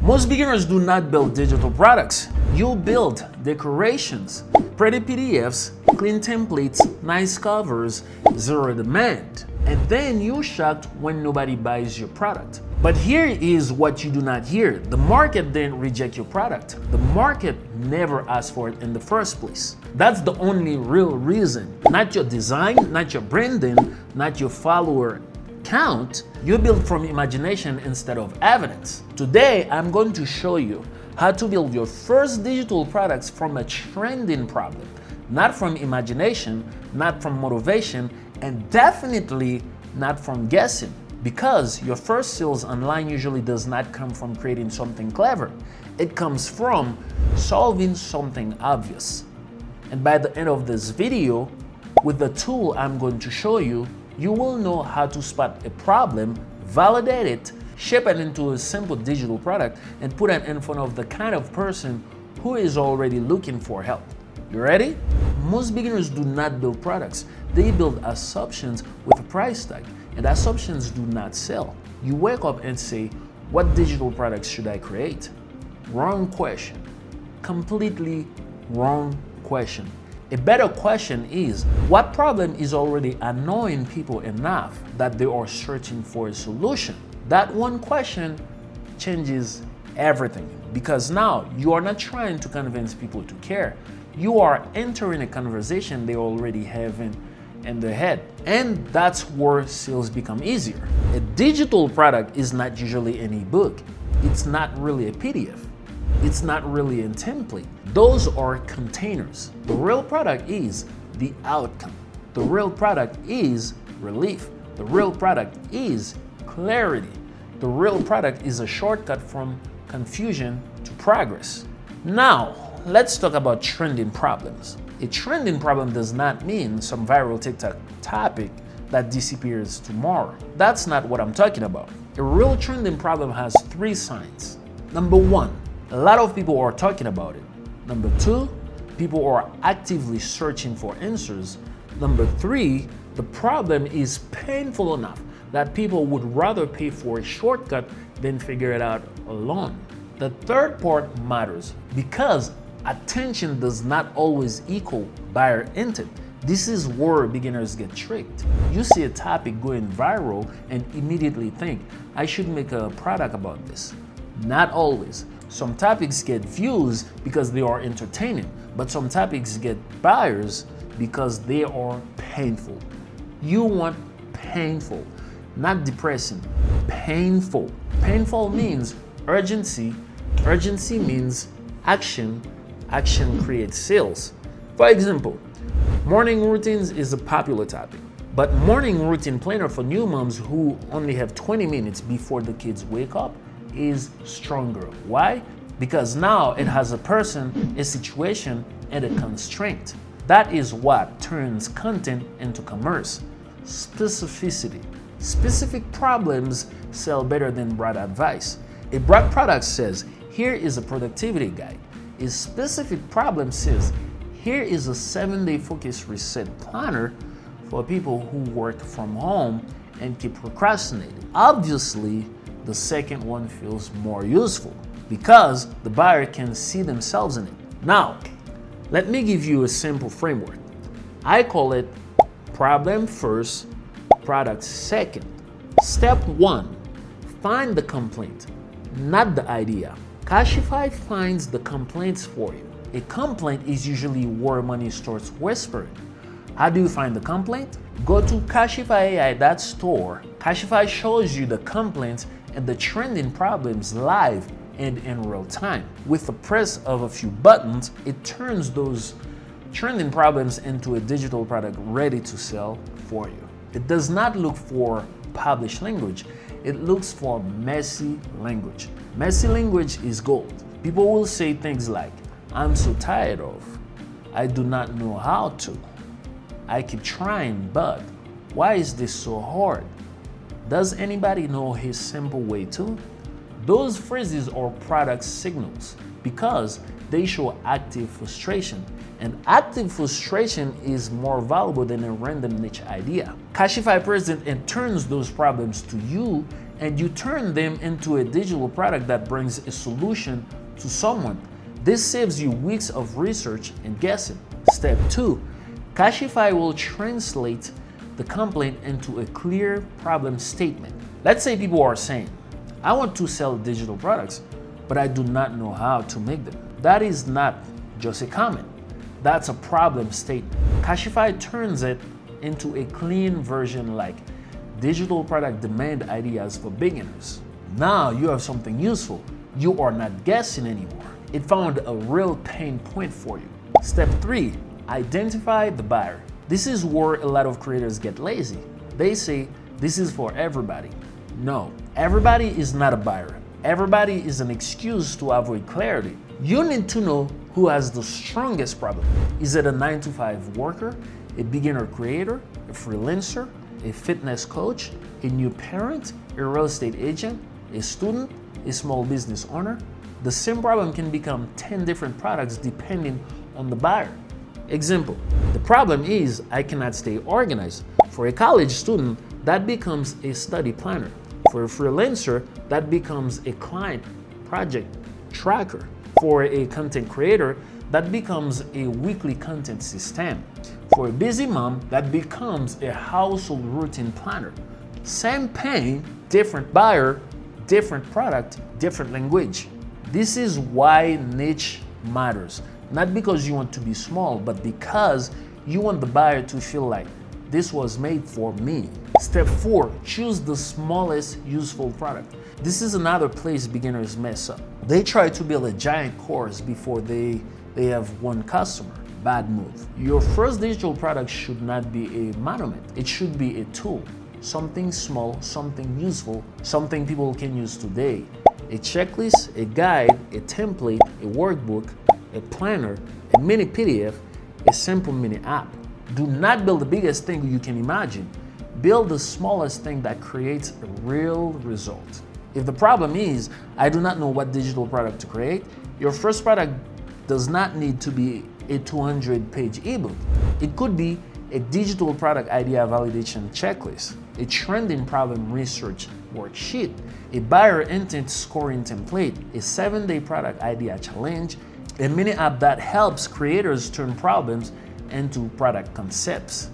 Most beginners do not build digital products. You build decorations, pretty PDFs, clean templates, nice covers, zero demand. And then you're shocked when nobody buys your product. But here is what you do not hear. The market didn't reject your product. The market never asked for it in the first place. That's the only real reason. Not your design, not your branding, not your follower count. You build from imagination instead of evidence. Today, I'm going to show you how to build your first digital products from a trending problem, not from imagination, not from motivation, and definitely not from guessing. Because your first sales online usually does not come from creating something clever. It comes from solving something obvious. And by the end of this video, with the tool I'm going to show you, you will know how to spot a problem, validate it, shape it into a simple digital product, and put it in front of the kind of person who is already looking for help. You ready? Most beginners do not build products. They build assumptions with a price tag, and assumptions do not sell. You wake up and say, what digital products should I create? Wrong question. Completely wrong question. A better question is, what problem is already annoying people enough that they are searching for a solution? That one question changes everything, because now you are not trying to convince people to care. You are entering a conversation they already have in their head. And that's where sales become easier. A digital product is not usually an ebook. It's not really a PDF. It's not really a template. Those are containers. The real product is the outcome. The real product is relief. The real product is clarity. The real product is a shortcut from confusion to progress. Now, let's talk about trending problems. A trending problem does not mean some viral TikTok topic that disappears tomorrow. That's not what I'm talking about. A real trending problem has 3 signs. Number 1, a lot of people are talking about it. Number 2, people are actively searching for answers. Number 3, the problem is painful enough that people would rather pay for a shortcut than figure it out alone. The third part matters because attention does not always equal buyer intent. This is where beginners get tricked. You see a topic going viral and immediately think, I should make a product about this. Not always. Some topics get views because they are entertaining, but some topics get buyers because they are painful. You want painful, not depressing. Painful. Painful means urgency. Urgency means action. Action creates sales. For example, morning routines is a popular topic, but morning routine planner for new moms who only have 20 minutes before the kids wake up is stronger. Why? Because now it has a person, a situation, and a constraint. That is what turns content into commerce. Specificity. Specific problems sell better than broad advice. A broad product says, here is a productivity guide. A specific problem says, here is a 7-day focus reset planner for people who work from home and keep procrastinating. Obviously, the second one feels more useful because the buyer can see themselves in it. Now, let me give you a simple framework. I call it problem first, product second. Step 1, find the complaint, not the idea. Kashify finds the complaints for you. A complaint is usually where money starts whispering. How do you find the complaint? Go to kashifyai.store. Kashify shows you the complaints and the trending problems live and in real time. With the press of a few buttons, it turns those trending problems into a digital product ready to sell for you. It does not look for published language. It looks for messy language. Messy language is gold. People will say things like, I'm so tired of, I do not know how to, I keep trying, but why is this so hard? Does anybody know his simple way to? Those phrases are product signals because they show active frustration. And active frustration is more valuable than a random niche idea. Kashify presents and turns those problems to you and you turn them into a digital product that brings a solution to someone. This saves you weeks of research and guessing. Step 2. Kashify will translate the complaint into a clear problem statement. Let's say people are saying, I want to sell digital products, but I do not know how to make them. That is not just a comment. That's a problem statement. Kashify turns it into a clean version like digital product demand ideas for beginners. Now you have something useful. You are not guessing anymore. It found a real pain point for you. Step 3. Identify the buyer. This is where a lot of creators get lazy. They say, this is for everybody. No, everybody is not a buyer. Everybody is an excuse to avoid clarity. You need to know who has the strongest problem. Is it a 9-to-5 worker, a beginner creator, a freelancer, a fitness coach, a new parent, a real estate agent, a student, a small business owner? The same problem can become 10 different products depending on the buyer. Example, the problem is I cannot stay organized. For a college student, that becomes a study planner. For a freelancer, that becomes a client project tracker. For a content creator, that becomes a weekly content system. For a busy mom, that becomes a household routine planner. Same pain, different buyer, different product, different language. This is why niche matters. Not because you want to be small, but because you want the buyer to feel like this was made for me. Step 4, choose the smallest useful product. This is another place beginners mess up. They try to build a giant course before they have one customer. Bad move. Your first digital product should not be a monument. It should be a tool. Something small, something useful, something people can use today. A checklist, a guide, a template, a workbook, a planner, a mini PDF, a simple mini app. Do not build the biggest thing you can imagine. Build the smallest thing that creates a real result. If the problem is, I do not know what digital product to create, your first product does not need to be a 200-page ebook. It could be a digital product idea validation checklist, a trending problem research worksheet, a buyer intent scoring template, a 7-day product idea challenge, a mini app that helps creators turn problems into product concepts.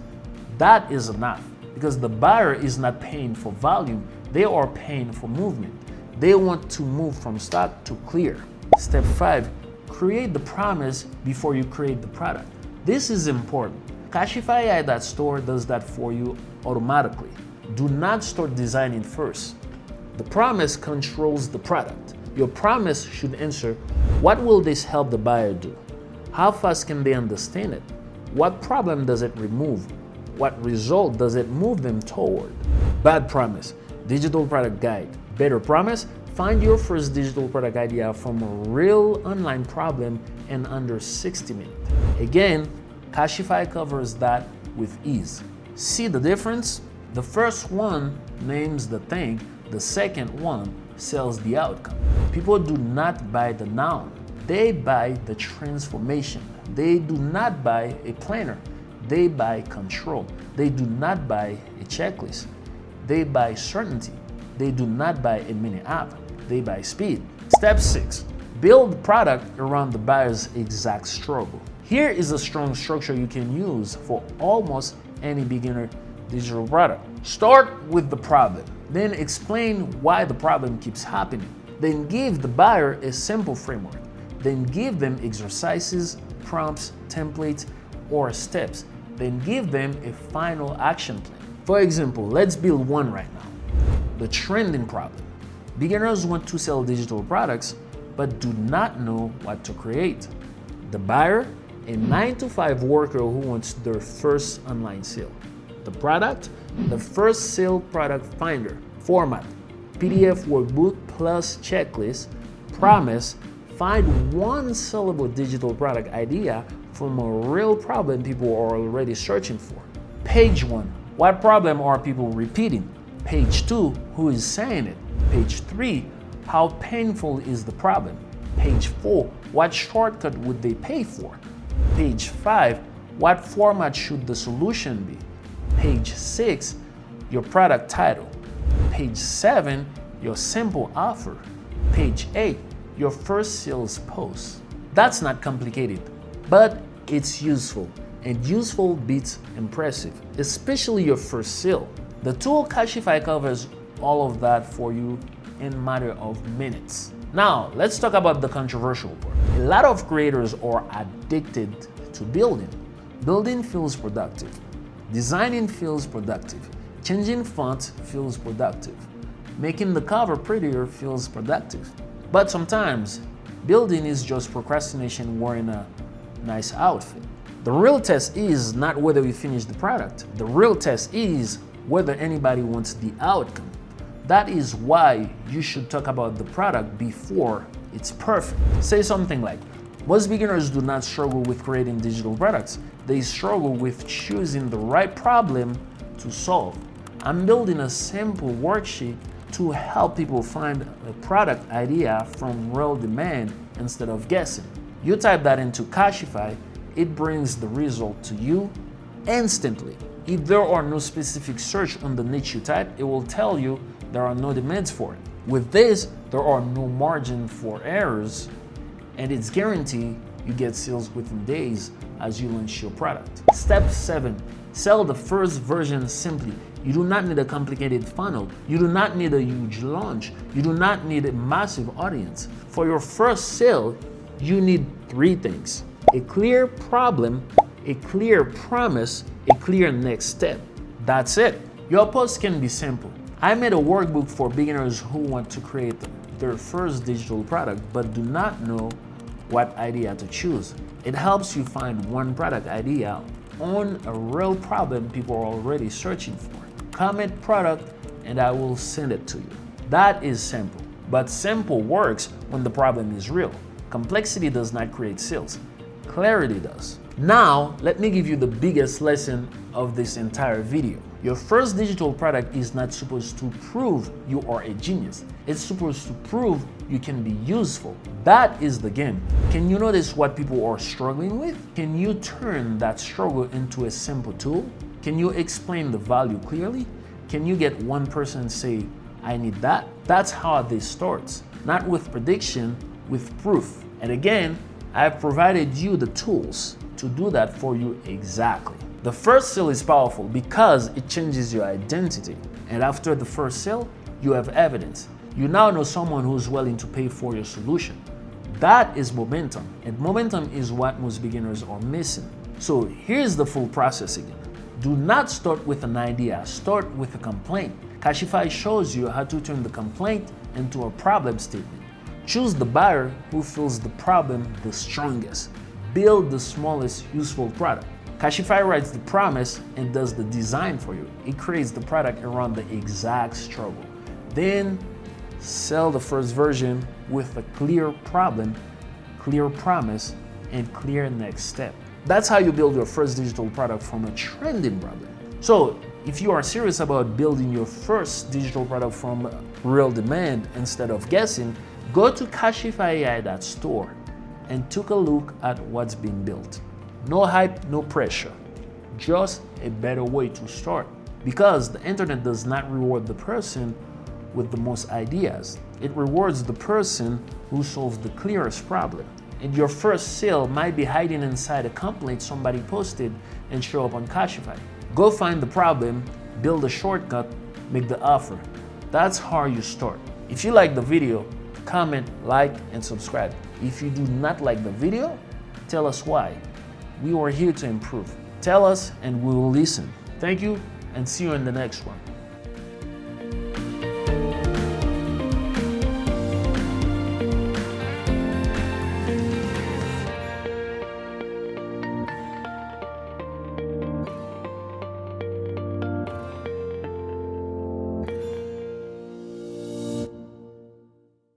That is enough because the buyer is not paying for volume, they are paying for movement. They want to move from stock to clear. Step 5, create the promise before you create the product. This is important. Kashify AI.store does that for you automatically. Do not start designing first. The promise controls the product. Your promise should answer, what will this help the buyer do? How fast can they understand it? What problem does it remove? What result does it move them toward? Bad promise, digital product guide. Better promise, find your first digital product idea from a real online problem in under 60 minutes. Again, Kashify covers that with ease. See the difference? The first one names the thing, the second one sells the outcome. People do not buy the noun, they buy the transformation. They do not buy a planner, they buy control. They do not buy a checklist, they buy certainty. They do not buy a mini app, they buy speed. Step 6, build product around the buyer's exact struggle. Here is a strong structure you can use for almost any beginner digital product. Start with the problem, then explain why the problem keeps happening. Then give the buyer a simple framework. Then give them exercises, prompts, templates, or steps. Then give them a final action plan. For example, let's build one right now. The trending problem. Beginners want to sell digital products, but do not know what to create. The buyer, a 9-to-5 worker who wants their first online sale. The product, the first sale product finder. Format, PDF workbook plus checklist. Promise, find one sellable digital product idea from a real problem people are already searching for. Page 1, what problem are people repeating? Page 2, who is saying it? Page 3, how painful is the problem? Page 4, what shortcut would they pay for? Page 5, what format should the solution be? Page 6, your product title. Page 7, your simple offer. Page 8, your first sales post. That's not complicated, but it's useful, and useful beats impressive, especially your first sale. The tool Kashify covers all of that for you in a matter of minutes. Now, let's talk about the controversial part. A lot of creators are addicted to building. Building feels productive. Designing feels productive. Changing font feels productive. Making the cover prettier feels productive. But sometimes, building is just procrastination wearing a nice outfit. The real test is not whether you finish the product. The real test is whether anybody wants the outcome. That is why you should talk about the product before it's perfect. Say something like, most beginners do not struggle with creating digital products. They struggle with choosing the right problem to solve. I'm building a simple worksheet to help people find a product idea from real demand instead of guessing. You type that into Kashify, it brings the result to you instantly. If there are no specific search on the niche you type, it will tell you there are no demands for it. With this, there are no margin for errors, and it's guaranteed you get sales within days as you launch your product. Step 7, sell the first version simply. You do not need a complicated funnel. You do not need a huge launch. You do not need a massive audience. For your first sale, you need 3 things: a clear problem, a clear promise, a clear next step. That's it. Your post can be simple. I made a workbook for beginners who want to create their first digital product but do not know what idea to choose. It helps you find one product idea on a real problem people are already searching for. Comment product and I will send it to you. That is simple. But simple works when the problem is real. Complexity does not create sales. Clarity does. Now, let me give you the biggest lesson of this entire video. Your first digital product is not supposed to prove you are a genius. It's supposed to prove you can be useful. That is the game. Can you notice what people are struggling with? Can you turn that struggle into a simple tool? Can you explain the value clearly? Can you get one person say, I need that? That's how this starts. Not with prediction, with proof. And again, I've provided you the tools to do that for you exactly. The first sale is powerful because it changes your identity. And after the first sale, you have evidence. You now know someone who's willing to pay for your solution. That is momentum. And momentum is what most beginners are missing. So here's the full process again. Do not start with an idea, start with a complaint. Kashify shows you how to turn the complaint into a problem statement. Choose the buyer who feels the problem the strongest. Build the smallest useful product. Kashify writes the promise and does the design for you. It creates the product around the exact struggle. Then sell the first version with a clear problem, clear promise, and clear next step. That's how you build your first digital product from a trending problem. So if you are serious about building your first digital product from real demand instead of guessing, go to kashifyai.store and take a look at what's being built. No hype, no pressure. Just a better way to start. Because the internet does not reward the person with the most ideas. It rewards the person who solves the clearest problem. And your first sale might be hiding inside a complaint somebody posted and show up on Kashify. Go find the problem, build a shortcut, make the offer. That's how you start. If you like the video, comment, like, and subscribe. If you do not like the video, tell us why. We are here to improve. Tell us and we will listen. Thank you and see you in the next one.